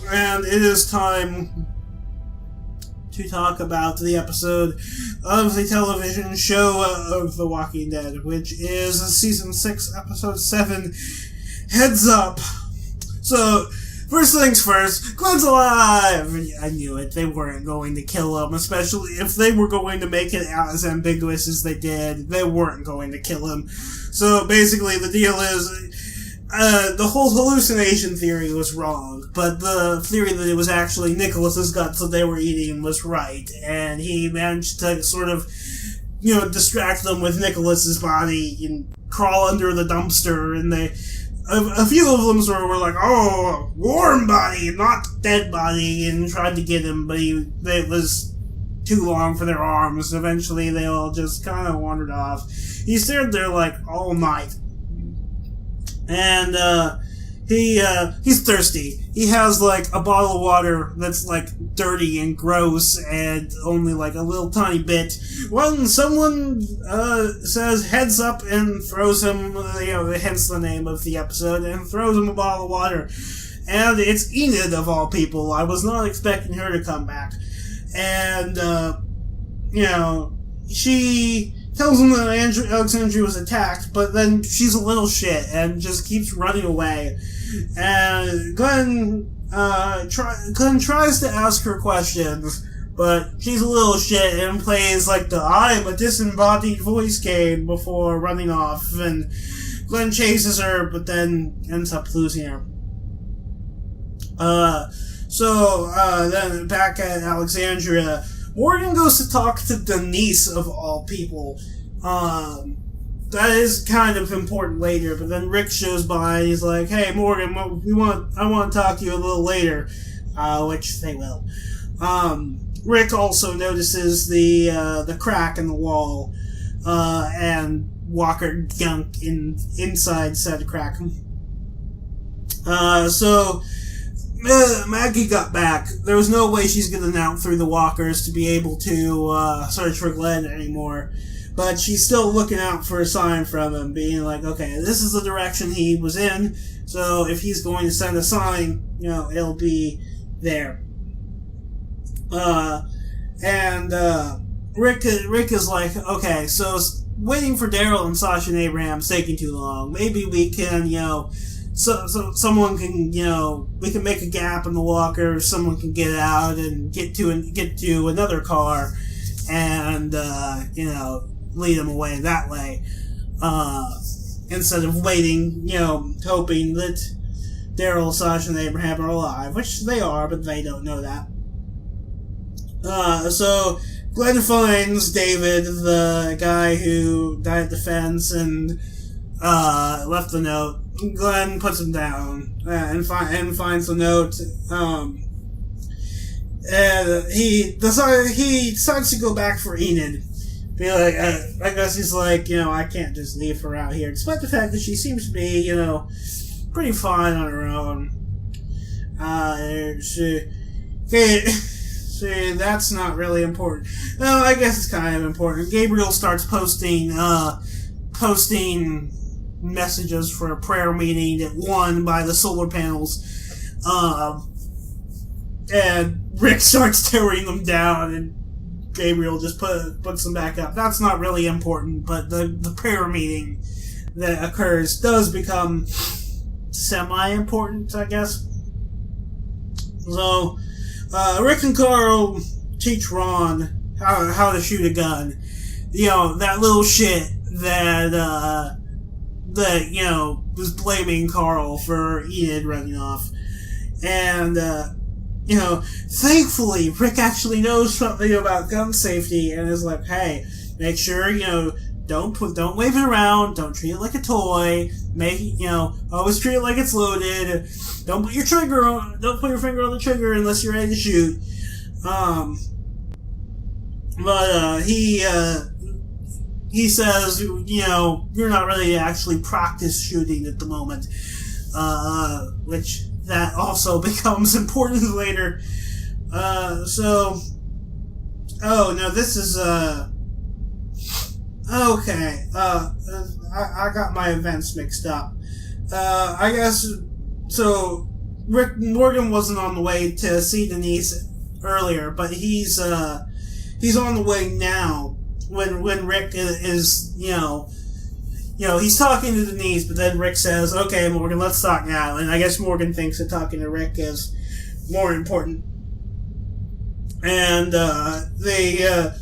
And it is time to talk about the episode of the television show of The Walking Dead, which is Season 6, Episode 7, Heads Up. So, first things first, Glenn's alive! I knew it. They weren't going to kill him, especially if they were going to make it out as ambiguous as they did. They weren't going to kill him. So, basically, the deal is, the whole hallucination theory was wrong, but the theory that it was actually Nicholas's guts that they were eating was right, and he managed to sort of, distract them with Nicholas's body and crawl under the dumpster, and a few of them sort of were like, oh, warm body, not dead body, and tried to get him, but it was too long for their arms. Eventually, they all just kind of wandered off. He stayed there, all night. And, he's thirsty. He has, a bottle of water that's, dirty and gross and only, a little tiny bit. When someone, says heads up and throws him, hence the name of the episode, and throws him a bottle of water. And it's Enid, of all people. I was not expecting her to come back. And, she tells him that Alexandria was attacked, but then she's a little shit and just keeps running away. And Glenn tries to ask her questions, but she's a little shit and plays the I'm a disembodied voice game before running off. And Glenn chases her, but then ends up losing her. Then back at Alexandria, Morgan goes to talk to Denise, of all people. That is kind of important later, but then Rick shows by and he's like, hey, Morgan, I want to talk to you a little later, which they will. Rick also notices the crack in the wall, and Walker gunk inside said crack. Maggie got back. There was no way she's getting out through the walkers to be able to search for Glenn anymore. But she's still looking out for a sign from him, being like, okay, this is the direction he was in, so if he's going to send a sign, it'll be there. Rick is like, okay, so waiting for Daryl and Sasha and Abraham's taking too long. Maybe we can, so someone can, we can make a gap in the walker, someone can get out and get to another car, and, lead them away that way, instead of waiting, hoping that Daryl, Sasha, and Abraham are alive, which they are, but they don't know that. So Glenn finds David, the guy who died at the fence, and left the note. Glenn puts him down and finds the note. And he decides to go back for Enid. Be like, I guess he's like, I can't just leave her out here, despite the fact that she seems to be, pretty fine on her own. That's not really important. No, I guess it's kind of important. Gabriel starts posting messages for a prayer meeting at 1 by the solar panels. And Rick starts tearing them down, and Gabriel just puts them back up. That's not really important, but the prayer meeting that occurs does become semi-important, I guess. So, Rick and Carl teach Ron how to shoot a gun. That little shit that was blaming Carl for Enid running off. And, thankfully, Rick actually knows something about gun safety and is like, hey, make sure, don't wave it around, don't treat it like a toy, always treat it like it's loaded, don't put your finger on the trigger unless you're ready to shoot. He says, you're not ready to actually practice shooting at the moment, which that also becomes important later. This is, okay, I got my events mixed up. I guess, so, Rick Morgan wasn't on the way to see Denise earlier, but he's on the way now. When Rick is he's talking to Denise, but then Rick says, "Okay, Morgan, let's talk now." And I guess Morgan thinks that talking to Rick is more important. And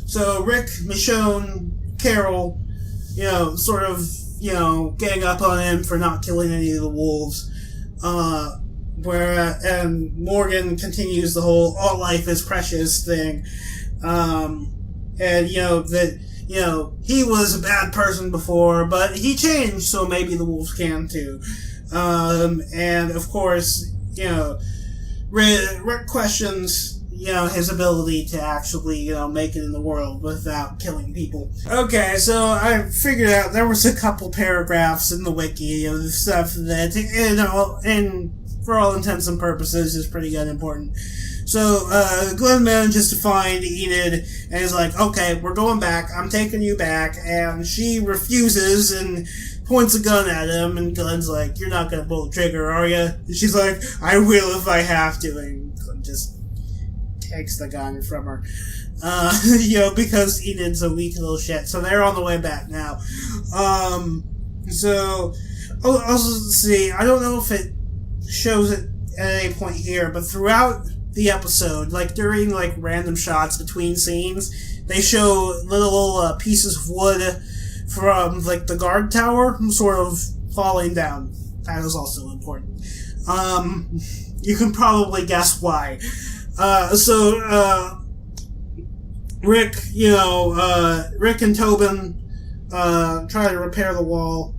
so Rick, Michonne, Carol, sort of, gang up on him for not killing any of the wolves. And Morgan continues the whole all life is precious thing. He was a bad person before, but he changed, so maybe the wolves can too. And of course, Rick questions his ability to actually, make it in the world without killing people. Okay, so I figured out there was a couple paragraphs in the wiki of stuff that, and for all intents and purposes, is pretty good and important. So, Glenn manages to find Enid, and is like, "Okay, we're going back, I'm taking you back," and she refuses, and points a gun at him, and Glenn's like, "You're not gonna pull the trigger, are you?" And she's like, "I will if I have to," and Glenn just takes the gun from her. Because Enid's a weak little shit. So they're on the way back now. So, also, see, I don't know if it shows it at any point here, but throughout the episode, during, random shots between scenes, they show little pieces of wood from, the guard tower sort of falling down. That is also important. You can probably guess why. Rick, Rick and Tobin, try to repair the wall,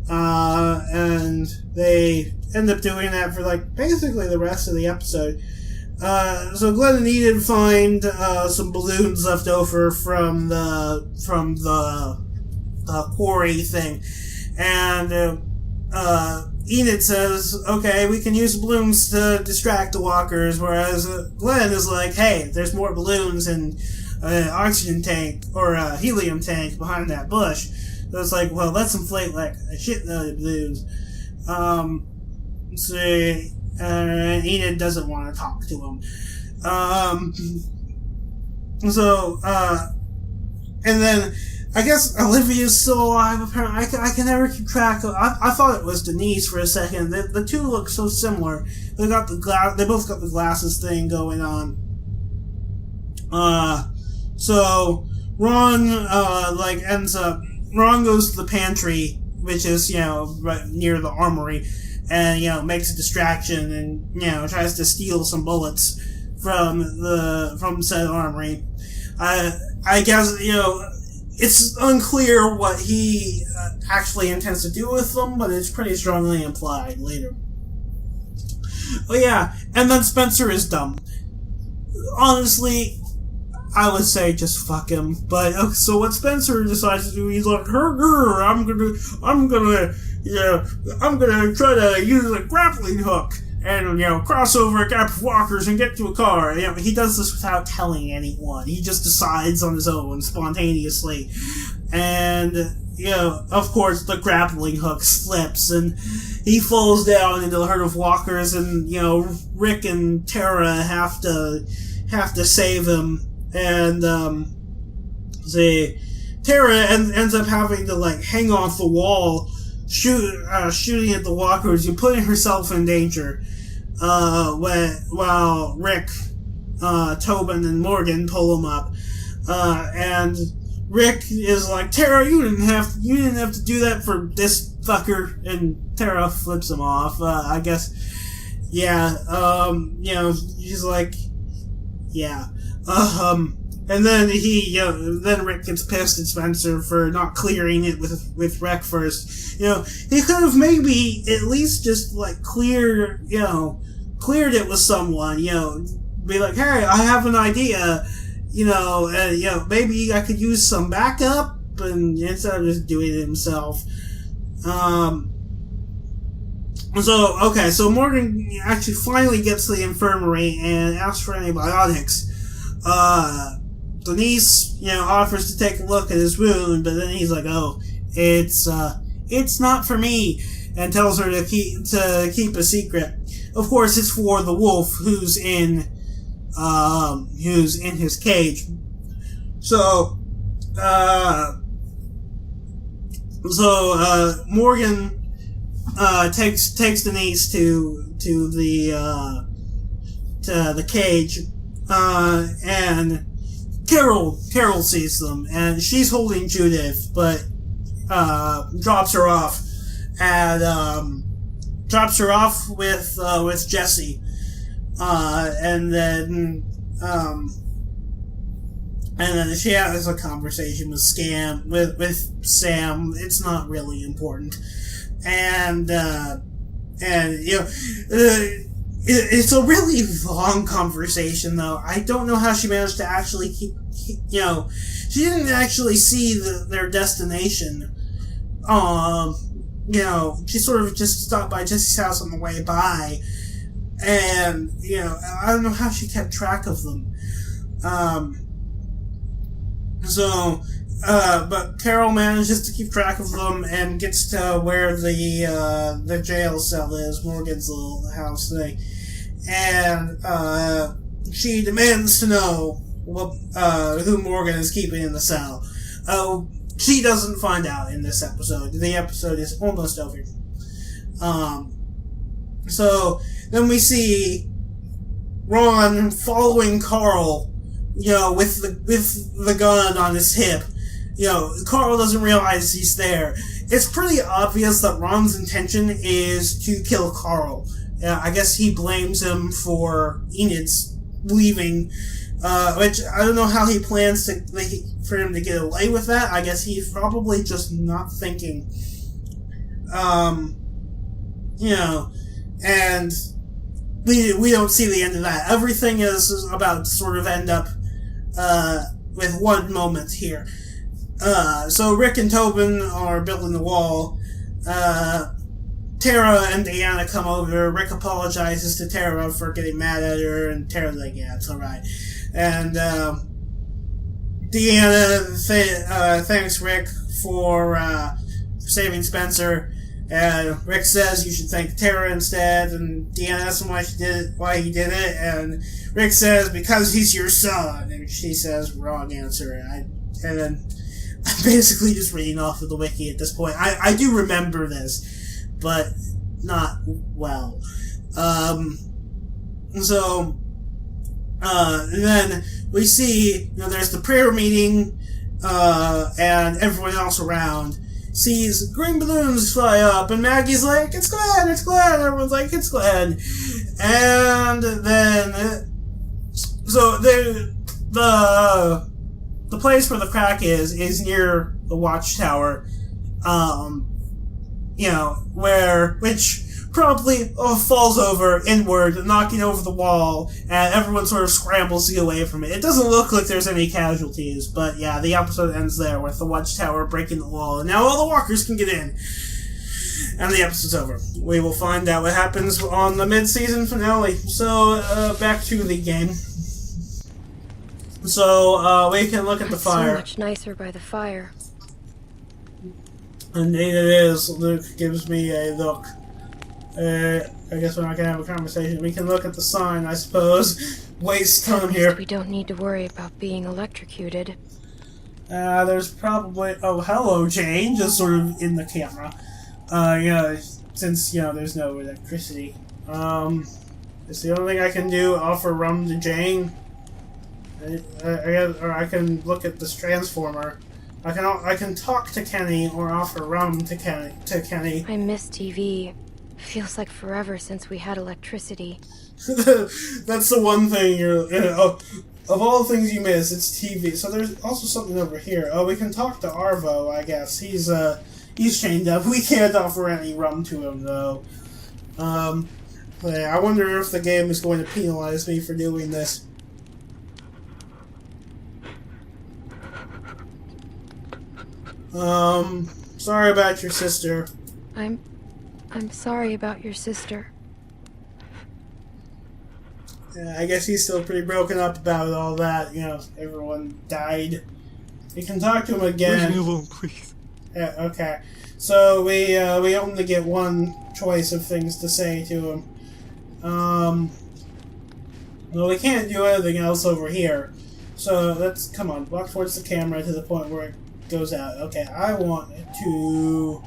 and they end up doing that for, basically the rest of the episode. So Glenn and Enid find, some balloons left over from the quarry thing, and, Enid says, "Okay, we can use balloons to distract the walkers," whereas Glenn is like, "Hey, there's more balloons and an oxygen tank, or a helium tank behind that bush." So it's like, well, let's inflate a shitload of balloons. Enid doesn't want to talk to him. And then I guess Olivia's still alive, apparently. I can never keep track of... I thought it was Denise for a second. The two look so similar. They both got the glasses thing going on. So Ron, Ron goes to the pantry, which is, right near the armory, and, makes a distraction and, tries to steal some bullets from said armory. I guess, it's unclear what he actually intends to do with them, but it's pretty strongly implied later. Oh yeah, and then Spencer is dumb. Honestly, I would say just fuck him. But so what Spencer decides to do, he's like, I'm gonna try to use a grappling hook and, cross over a gap of walkers and get to a car. He does this without telling anyone. He just decides on his own, spontaneously. And, of course, the grappling hook slips, and he falls down into the herd of walkers, and, Rick and Tara have to save him. And, Tara ends up having to, hang off the wall, shooting at the walkers, and putting herself in danger, while Rick, Tobin, and Morgan pull him up. And Rick is like, "Tara, you didn't have to do that for this fucker," and Tara flips him off. I guess, yeah, she's like, yeah. And then then Rick gets pissed at Spencer for not clearing it with Rick first. He could have maybe at least just cleared it with someone. Be like, "Hey, I have an idea. Maybe I could use some backup," and instead of just doing it himself. So Morgan actually finally gets to the infirmary and asks for antibiotics. Denise, offers to take a look at his wound, but then he's like, "Oh, it's not for me," and tells her to keep a secret. of course, it's for the wolf who's in his cage. So, Morgan takes Denise to the cage, and Carol sees them, and she's holding Judith, but drops her off with Jesse, and then she has a conversation with Sam. It's not really important, and it's a really long conversation, though. I don't know how she managed to actually keep, she didn't actually see their destination. She sort of just stopped by Jesse's house on the way by, and, I don't know how she kept track of them. But Carol manages to keep track of them and gets to where the jail cell is, Morgan's little house thing. And, she demands to know who Morgan is keeping in the cell. She doesn't find out in this episode. The episode is almost over. So, then we see Ron following Carl, with the gun on his hip. Carl doesn't realize he's there. It's pretty obvious that Ron's intention is to kill Carl. I guess he blames him for Enid's leaving, which I don't know how he plans for him to get away with that. I guess he's probably just not thinking. And we don't see the end of that. Everything is about to sort of end up with one moment here. So Rick and Tobin are building the wall. Tara and Deanna come over. Rick apologizes to Tara for getting mad at her, and Tara's like, yeah, it's alright. And Deanna thanks Rick for saving Spencer, and Rick says you should thank Tara instead, and Deanna asks him why he did it, and Rick says, because he's your son, and she says, wrong answer, and then I'm basically just reading off of the wiki at this point. I do remember this, but not well. Then we see, there's the prayer meeting, and everyone else around sees green balloons fly up, and Maggie's like, it's Glenn, it's Glenn, everyone's like, it's Glenn, and then, so the place where the crack is near the watchtower, which promptly falls over inward, knocking over the wall, and everyone sort of scrambles to get away from it. It doesn't look like there's any casualties, but yeah, the episode ends there with the watchtower breaking the wall, and now all the walkers can get in. And the episode's over. We will find out what happens on the mid-season finale. So, back to the game. So, we can look at the fire. So much nicer by the fire. Indeed it is. Luke gives me a look. I guess we're not going to have a conversation. We can look at the sign, I suppose. Waste time here. We don't need to worry about being electrocuted. There's probably... Oh, hello, Jane. Just sort of in the camera. Since, there's no electricity. It's the only thing I can do, offer rum to Jane. Or I can look at this transformer. I can talk to Kenny or offer rum to Kenny. I miss TV. Feels like forever since we had electricity. That's the one thing of all the things you miss, it's TV. So there's also something over here. Oh, we can talk to Arvo, I guess. He's chained up. We can't offer any rum to him, though. I wonder if the game is going to penalize me for doing this. Sorry about your sister. I'm sorry about your sister. Yeah, I guess he's still pretty broken up about all that. Everyone died. We can talk to him again. Leave me alone, please. Yeah, okay. So we only get one choice of things to say to him. Well, we can't do anything else over here. So let's, come on, walk towards the camera to the point where it goes out. Okay, I want to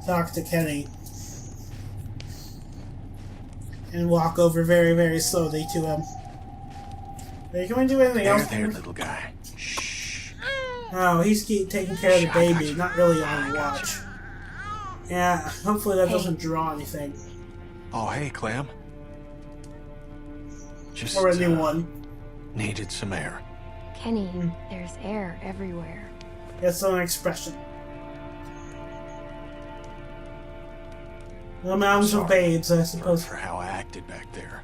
talk to Kenny. And walk over very, very slowly to him. Hey, can we do anything else? There, little guy. Shh. Oh, he's taking care of the baby, not really on watch. Yeah, hopefully that doesn't draw anything. Oh, hey, Clem. Just, Or a new one. Needed some air. Kenny, there's air everywhere. That's an expression. The mountains of babes, I suppose. For how I acted back there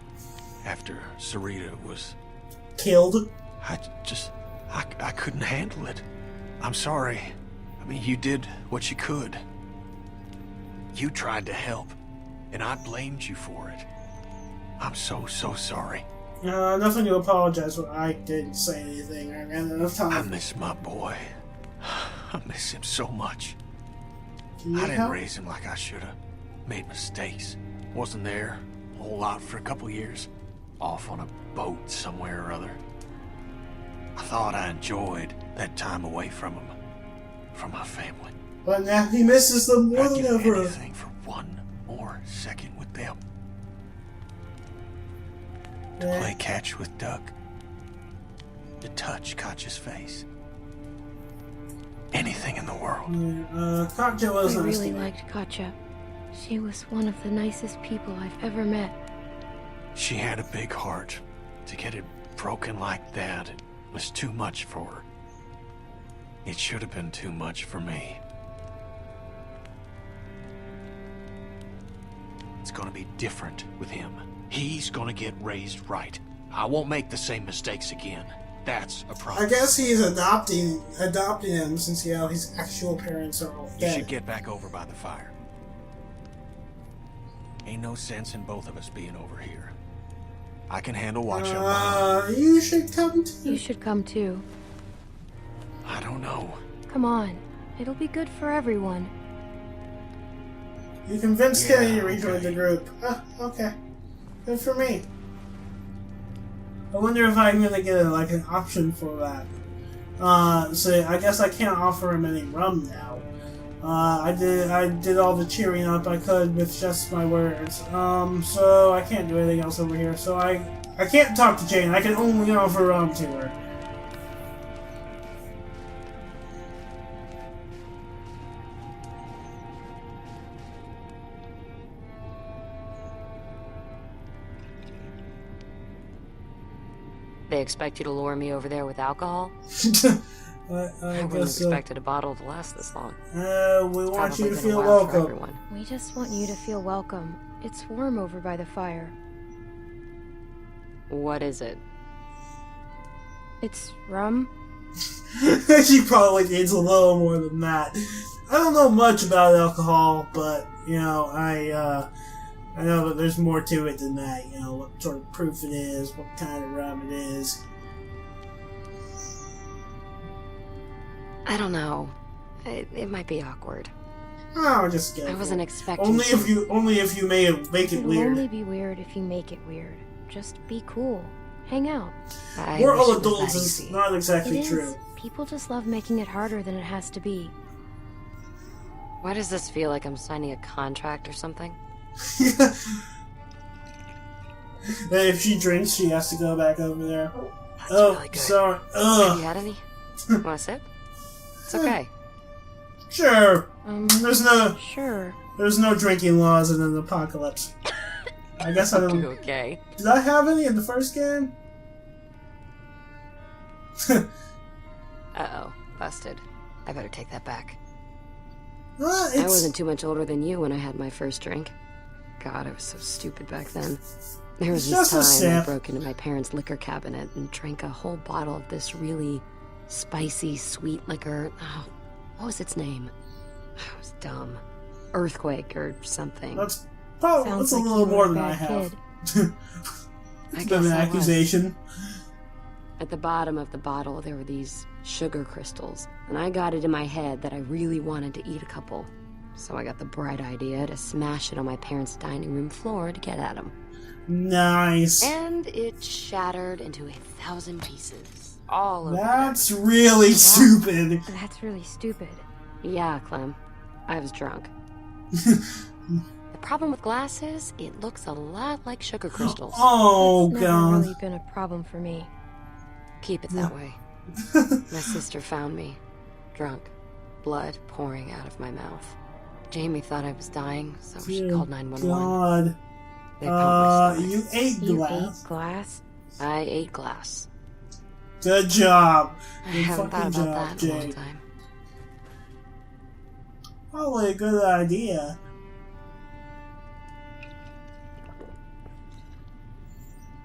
after Sarita was Killed. I couldn't handle it. I'm sorry. I mean, you did what you could. You tried to help, and I blamed you for it. I'm so sorry. Nothing to apologize for. I didn't say anything. I ran enough time. I miss my boy. I miss him so much. I didn't raise him like I should have. Made mistakes. Wasn't there a whole lot for a couple years. Off on a boat somewhere or other. I thought I enjoyed that time away from him. From my family. But now he misses them more I'd than give ever. anything for one more second with them. To play catch with Duck. To touch Katja's face. Anything in the world. Katja was I nice really to me. liked Katja. She was one of the nicest people I've ever met. She had a big heart. To get it broken like that, it was too much for her. It should have been too much for me. It's gonna be different with him. He's gonna get raised right. I won't make the same mistakes again. That's a promise. I guess he's adopting him since, you know, his actual parents are all You dead. should get back over by the fire. Ain't no sense in both of us being over here. I can handle watching mine. You should come too. You should come too. I don't know. Come on. It'll be good for everyone. You convinced Kenny to rejoin okay. the group. Okay. Good for me. I wonder if I'm gonna get like an option for that. So I guess I can't offer him any rum now. I did all the cheering up I could with just my words. So I can't do anything else over here. So I can't talk to Jane. I can only offer rum to her. They expect you to lure me over there with alcohol? I wouldn't have guess expected a bottle to last this long. we want Probably you to been a feel while for welcome. everyone. We just want you to feel welcome. It's warm over by the fire. What is it? It's rum. She probably needs a little more than that. I don't know much about alcohol, but you know, I know that there's more to it than that. You know, what sort of proof it is, what kind of rum it is. I don't know. It might be awkward. Oh, just get I wasn't expecting only to. if you make it It'll weird. only be weird if you make it weird. Just be cool. Hang out. I We're wish all it was adults. that It's easy. not exactly It is. true. People just love making it harder than it has to be. Why does this feel like I'm signing a contract or something? And if she drinks, she has to go back over there. That's Oh, really good. sorry. Have you had any? Want a sip? It's okay. Sure. There's Sure. no drinking laws in an apocalypse. I guess I You don't. okay? Did I have any in the first game? Uh-oh. Busted. I better take that back. Well, I wasn't too much older than you when I had my first drink. God, I was so stupid back then. There was It's just a this time I sip. broke into my parents' liquor cabinet and drank a whole bottle of this really spicy, sweet liquor. Oh, what was its name? It was dumb. Earthquake or something. That's probably Sounds that's a like little you more were a than I bad have. kid. It's I been an guess I was. accusation. At the bottom of the bottle, there were these sugar crystals, and I got it in my head that I really wanted to eat a couple. So I got the bright idea to smash it on my parents' dining room floor to get at them. Nice. And it shattered into 1,000 pieces. All over. That's really stupid. That's really stupid. Yeah, Clem. I was drunk. The problem with glass is, it looks a lot like sugar crystals. Oh, That's never God. really been a problem for me. Keep it that way. My sister found me, drunk, blood pouring out of my mouth. Jamie thought I was dying, so she Dear called 911. God. They pumped my stomach. You ate You glass. ate glass? I ate glass. Good job. I Good haven't thought fucking about job, that in a long Jake. time. Probably a good idea.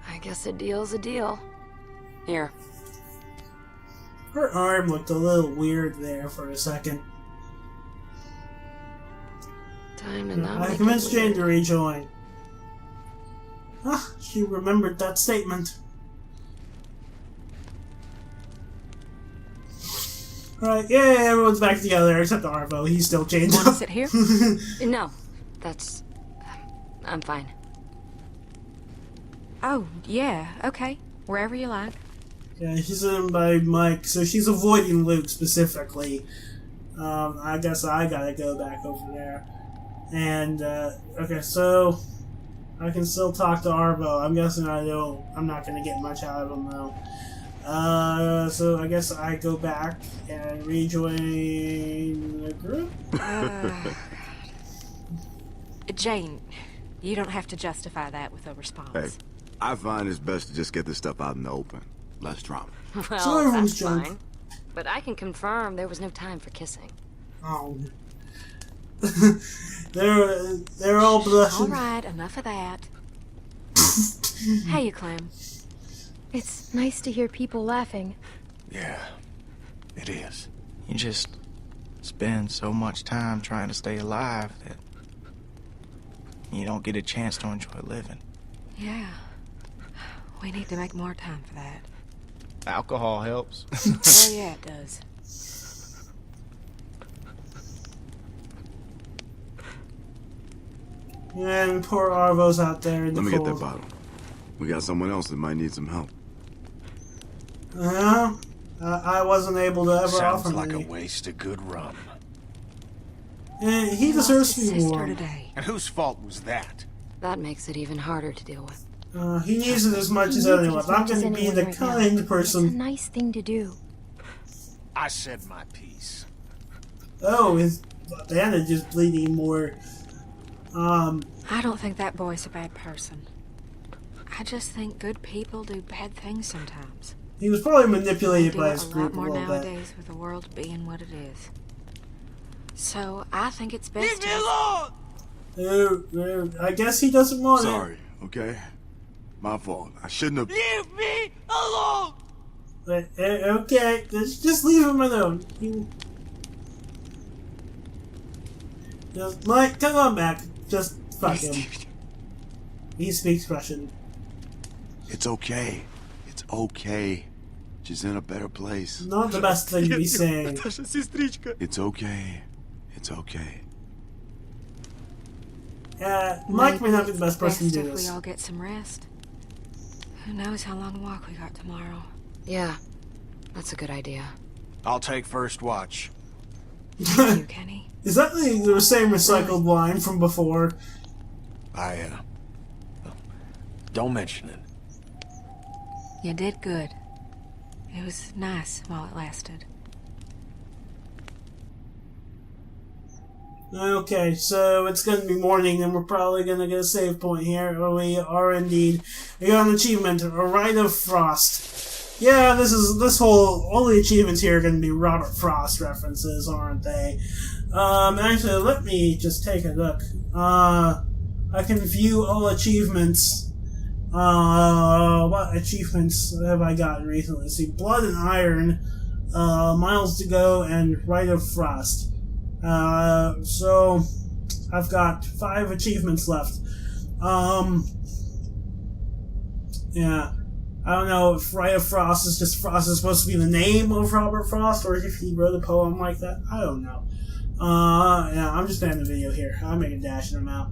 I guess a deal's a deal. Here. Her arm looked a little weird there for a second. Time to not I make convinced it Jane weird. to rejoin. Ah, she remembered that statement. Alright, yeah, everyone's back together except Arvo. He's still chained Want to up. sit here? No, that's... I'm fine. Oh, yeah, okay. Wherever you like. Yeah, she's in by Mike, so she's avoiding Luke specifically. I guess I gotta go back over there. And, okay, so I can still talk to Arvo. I'm guessing I'm not gonna get much out of him, though. So I guess I go back and rejoin the group? Jane, you don't have to justify that with a response. Hey, I find it's best to just get this stuff out in the open. Less drama. Well, So everyone's that's drunk. fine. But I can confirm there was no time for kissing. Oh. they're all blushing. All right, enough of that. Hey, you, Clem. It's nice to hear people laughing. Yeah, it is. You just spend so much time trying to stay alive that you don't get a chance to enjoy living. Yeah. We need to make more time for that. Alcohol helps. Oh, yeah, it does. And poor Arvo's out there in the Let me get that cold. bottle. We got someone else that might need some help. I wasn't able to ever Sounds offer like a any. waste of good rum. He Lost deserves his to be sister warned. today. And whose fault was that? That makes it even harder to deal with. He needs it as much He as needs it anyone. as I'm much as going to be anyone the right now. kind It's a person. nice thing to do. I said my piece. Oh, his bandage is bleeding more. I don't think that boy's a bad person. I just think good people do bad things sometimes. He was probably They manipulated do by it his a lot group a more little bit. nowadays with the world being what it is. So I think it's best to... I guess he doesn't want Sorry, okay? My fault. I shouldn't have... Leave me alone! it. Okay, let's just leave him alone. Just, Mike, come on back. Just fuck him. He speaks Russian. It's okay. It's okay. She's in a better place. Not the best thing to be saying. It's okay. It's okay. Mike may not be the best person to Best do if we this. all get some rest. Who knows how long a walk we got tomorrow. Yeah, that's a good idea. I'll take first watch. Thank you, Kenny. Is that the same recycled line from before? Don't mention it. You did good. It was nice while it lasted. Okay, so it's going to be morning, and we're probably going to get a save point here. Or we are indeed. We got an achievement, a Rite of Frost. Yeah, all the achievements here are going to be Robert Frost references, aren't they? Actually, let me just take a look. I can view all achievements. What achievements have I gotten recently? See, Blood and Iron, Miles to Go, and Rite of Frost. So I've got 5 achievements left. Yeah. I don't know if Rite of Frost is supposed to be the name of Robert Frost, or if he wrote a poem like that. I don't know. Yeah, I'm just ending the video here. I'll make a dash in them out.